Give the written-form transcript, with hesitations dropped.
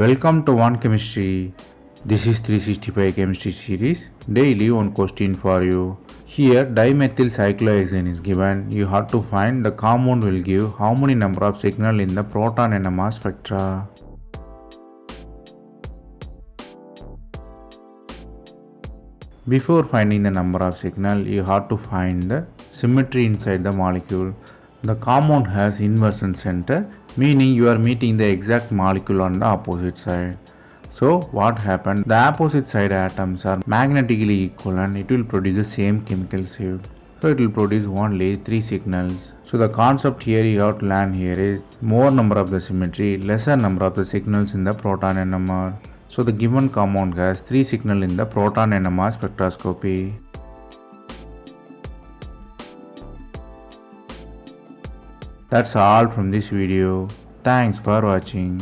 Welcome to One Chemistry. This is 365 Chemistry series. Daily one question for you. Here dimethyl cyclohexane is given. You have to find the compound will give how many number of signal in the proton NMR spectra. Before finding the number of signal, you have to find the symmetry inside the molecule. The compound has inversion center, meaning you are meeting the exact molecule on the opposite side. So what happened? The opposite side atoms are magnetically equal and it will produce the same chemical shift. So it will produce only 3 signals. So the concept here you have to learn here is more number of the symmetry, lesser number of the signals in the proton NMR. So the given compound has 3 signals in the proton NMR spectroscopy. That's all from this video. Thanks for watching.